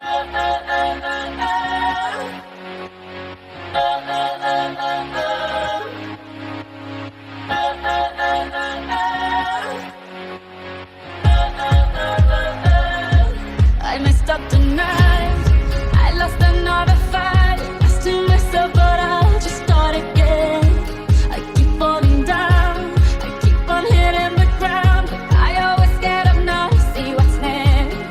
I messed up tonight. I lost another fight. Lost to myself, but I'll just start again. I keep falling down. I keep on hitting the ground. I always get up now to see what's next.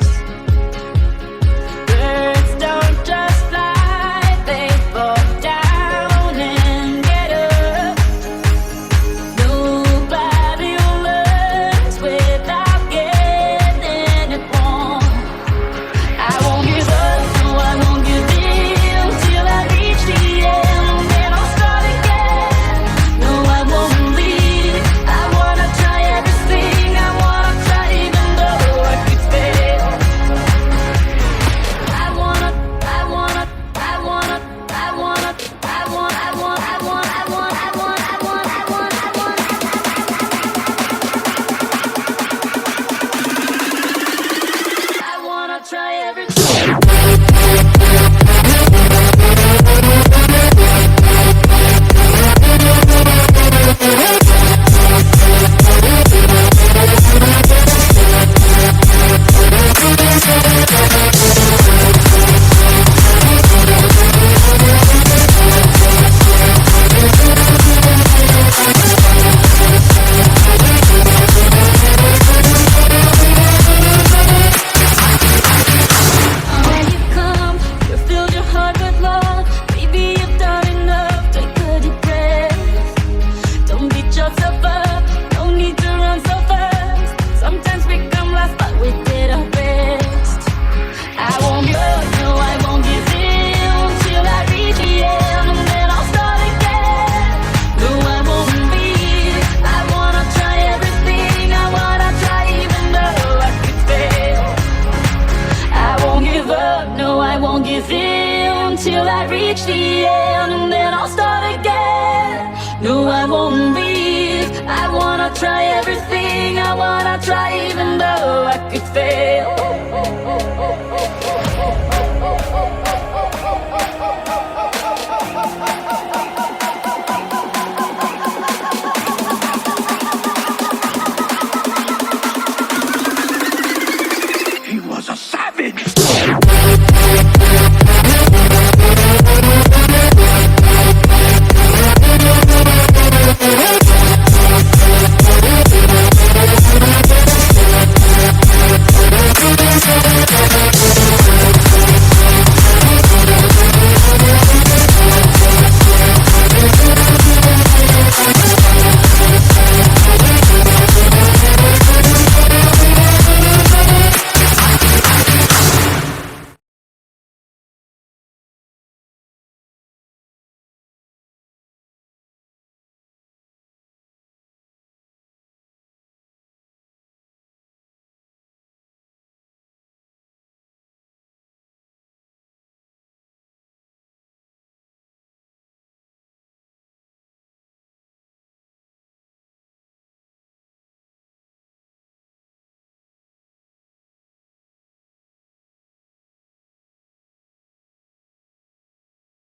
Birds don't just fly, they fall down and get up. Nobody learns without getting it wrong. I won't give up, no, I won't give in till I reach the end, and then I'll start again. No, I won't leave. I wanna try everything. I wanna try even though I could fail. I wanna, I wanna, I wanna, I wanna, I want, I want, I want, I want, I want, I want, I want, I want. I wanna try everything. When you come, you filled your heart with love. Baby, you've done enough. Take a deep breath. Don't beat yourself up. No need to run so fast. Sometimes we come last, but we did our best. I won't give up, no, I won't give in till I reach the end, and then I'll start again. No, I won't leave. I wanna try everything. I wanna try even though I could fail. I won't give up, no, I won't give in till I reach the end, and then I'll start again. No, I won't leave. I wanna try everything. I wanna try even though I could fail.